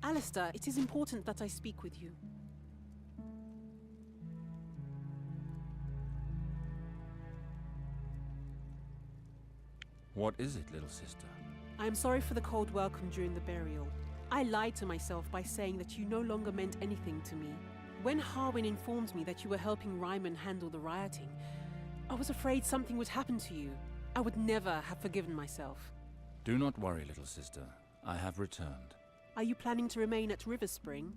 Alistair, it is important that I speak with you. What is it, little sister? I am sorry for the cold welcome during the burial. I lied to myself by saying that you no longer meant anything to me. When Harwin informed me that you were helping Ryman handle the rioting, I was afraid something would happen to you. I would never have forgiven myself. Do not worry, little sister. I have returned. Are you planning to remain at River Spring?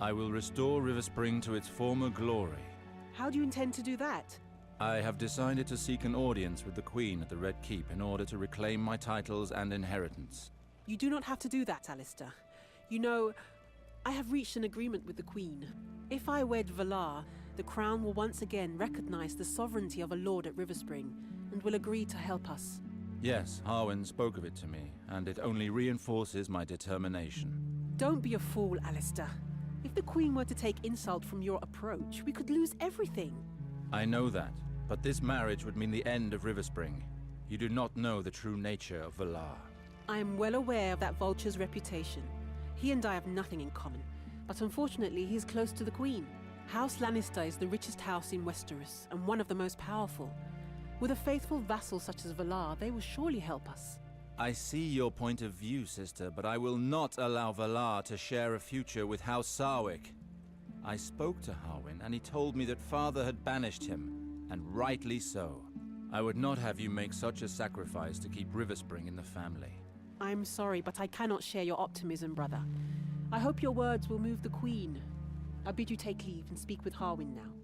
I will restore River Spring to its former glory. How do you intend to do that? I have decided to seek an audience with the Queen at the Red Keep in order to reclaim my titles and inheritance. You do not have to do that, Alistair. You know, I have reached an agreement with the Queen. If I wed Valar, the Crown will once again recognize the sovereignty of a lord at River Spring and will agree to help us. Yes, Harwin spoke of it to me, and it only reinforces my determination. Don't be a fool, Alistair. If the Queen were to take insult from your approach, we could lose everything. I know that, but this marriage would mean the end of River Spring. You do not know the true nature of Valar. I am well aware of that vulture's reputation. He and I have nothing in common, but unfortunately he is close to the Queen. House Lannister is the richest house in Westeros, and one of the most powerful. With a faithful vassal such as Valar, they will surely help us. I see your point of view, sister, but I will not allow Valar to share a future with House Sarwick. I spoke to Harwin, and he told me that father had banished him, and rightly so. I would not have you make such a sacrifice to keep River Spring in the family. I'm sorry, but I cannot share your optimism, brother. I hope your words will move the Queen. I bid you take leave and speak with Harwin now.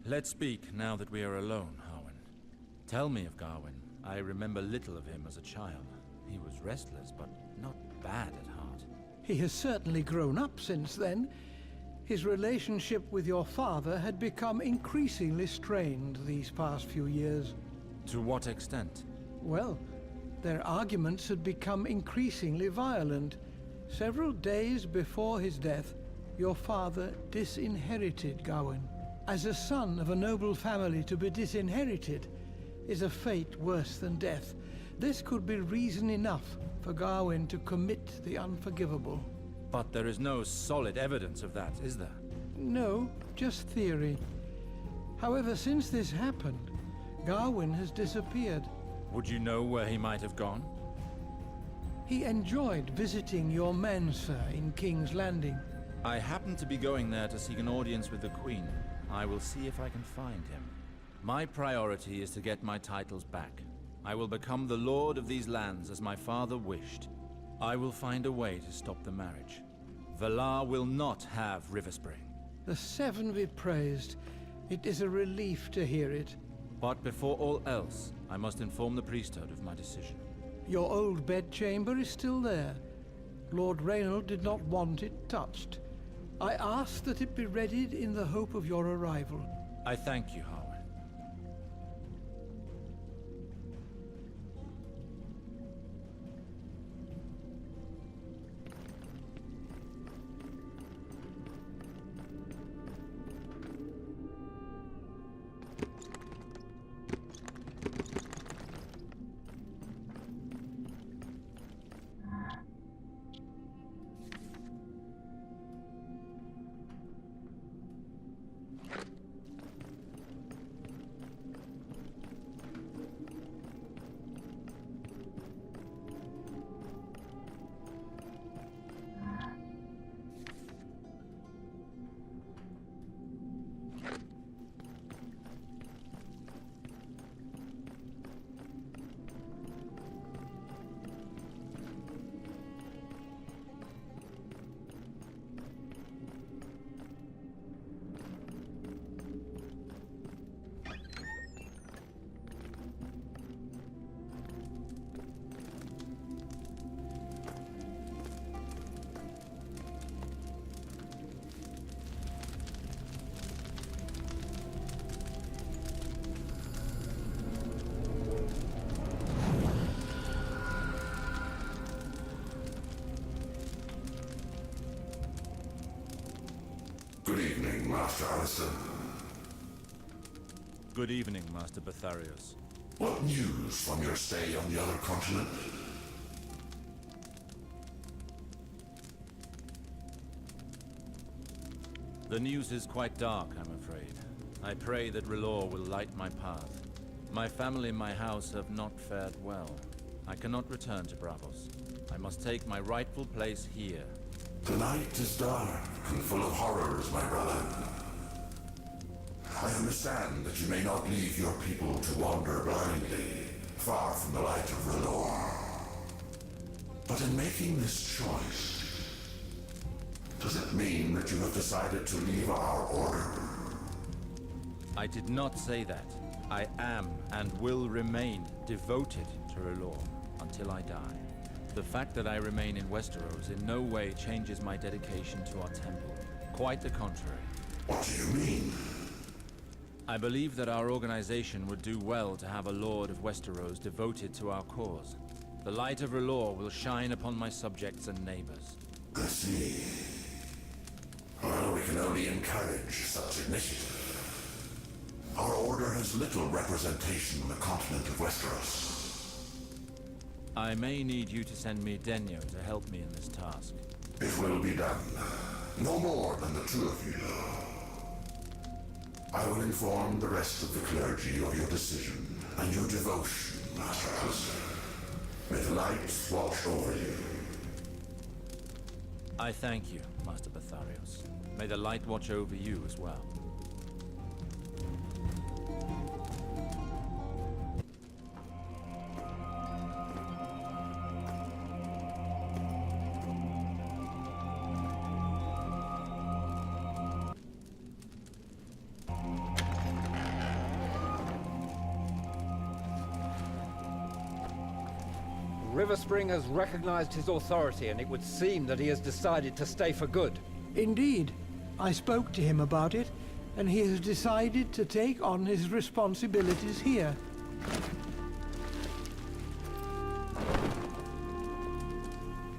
Let's speak now that we are alone, Harwin. Tell me of Garwin. I remember little of him as a child. He was restless, but not bad at heart. He has certainly grown up since then. His relationship with your father had become increasingly strained these past few years. To what extent? Well, their arguments had become increasingly violent. Several days before his death, your father disinherited Gawain. As a son of a noble family, to be disinherited is a fate worse than death. This could be reason enough for Gawain to commit the unforgivable. But there is no solid evidence of that, is there? No, just theory. However, since this happened, Gawain has disappeared. Would you know where he might have gone? He enjoyed visiting your men, sir, in King's Landing. I happen to be going there to seek an audience with the Queen. I will see if I can find him. My priority is to get my titles back. I will become the lord of these lands as my father wished. I will find a way to stop the marriage. Valar will not have Riverspring. The Seven be praised. It is a relief to hear it. But before all else, I must inform the priesthood of my decision. Your old bedchamber is still there. Lord Reynald did not want it touched. I asked that it be readied in the hope of your arrival. I thank you, Harwin. Good evening, Master Allison. Good evening, Master Betharios. What news from your stay on the other continent? The news is quite dark, I'm afraid. I pray that R'hllor will light my path. My family and my house have not fared well. I cannot return to Braavos. I must take my rightful place here. The night is dark and full of horrors, my brother. I understand that you may not leave your people to wander blindly, far from the light of R'hllor. But in making this choice, does it mean that you have decided to leave our order? I did not say that. I am and will remain devoted to R'hllor until I die. The fact that I remain in Westeros in no way changes my dedication to our temple. Quite the contrary. What do you mean? I believe that our organization would do well to have a Lord of Westeros devoted to our cause. The light of R'hllor will shine upon my subjects and neighbors. I see. Well, we can only encourage such initiative. Our order has little representation on the continent of Westeros. I may need you to send me Denyo to help me in this task. It will be done. No more than the two of you. I will inform the rest of the clergy of your decision and your devotion, Master Alistair. May the light watch over you. I thank you, Master Betharios. May the light watch over you as well. Riverspring has recognized his authority, and it would seem that he has decided to stay for good. Indeed. I spoke to him about it, and he has decided to take on his responsibilities here.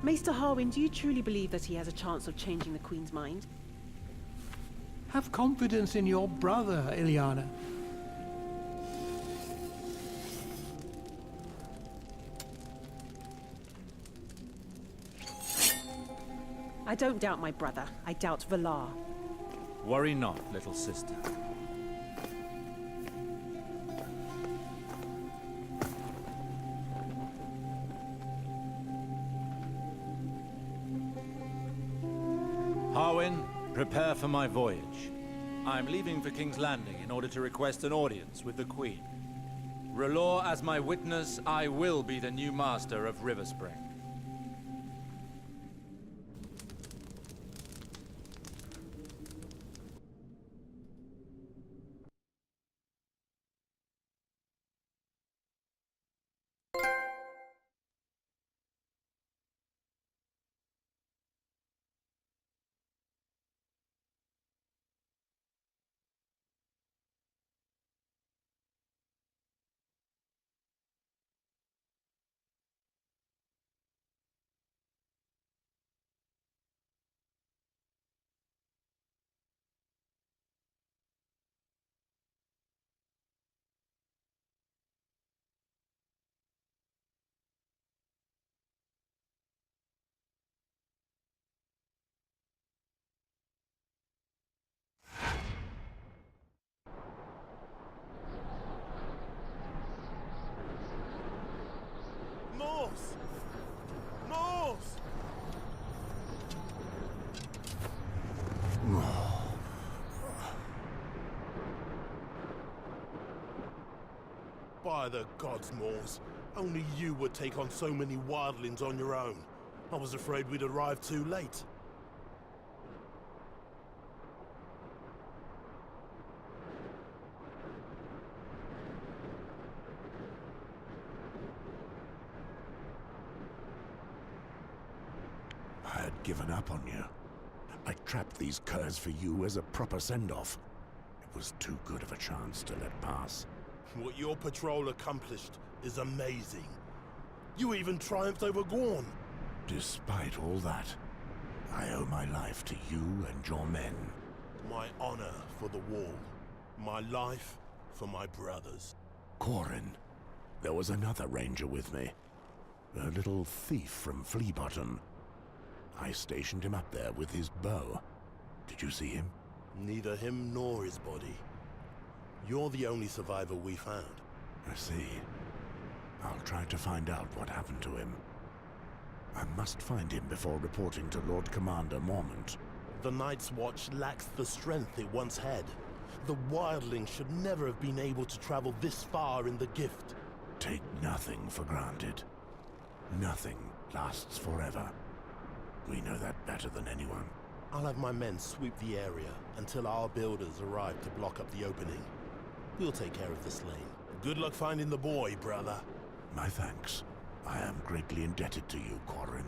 Maester Harwin, do you truly believe that he has a chance of changing the Queen's mind? Have confidence in your brother, Ilyana. I don't doubt my brother. I doubt Valar. Worry not, little sister. Harwin, prepare for my voyage. I am leaving for King's Landing in order to request an audience with the Queen. R'hllor as my witness, I will be the new master of Riverspring. Norse! Norse! By the gods, Morse. Only you would take on so many wildlings on your own. I was afraid we'd arrived too late. I had given up on you. I trapped these curs for you as a proper send-off. It was too good of a chance to let pass. What your patrol accomplished is amazing. You even triumphed over Gorn. Despite all that, I owe my life to you and your men. My honor for the wall. My life for my brothers. Corin. There was another ranger with me. A little thief from Fleabottom. I stationed him up there with his bow. Did you see him? Neither him nor his body. You're the only survivor we found. I see. I'll try to find out what happened to him. I must find him before reporting to Lord Commander Mormont. The Night's Watch lacks the strength it once had. The wildlings should never have been able to travel this far in the gift. Take nothing for granted. Nothing lasts forever. We know that better than anyone. I'll have my men sweep the area until our builders arrive to block up the opening. We'll take care of the slain. Good luck finding the boy, brother. My thanks. I am greatly indebted to you, Corin.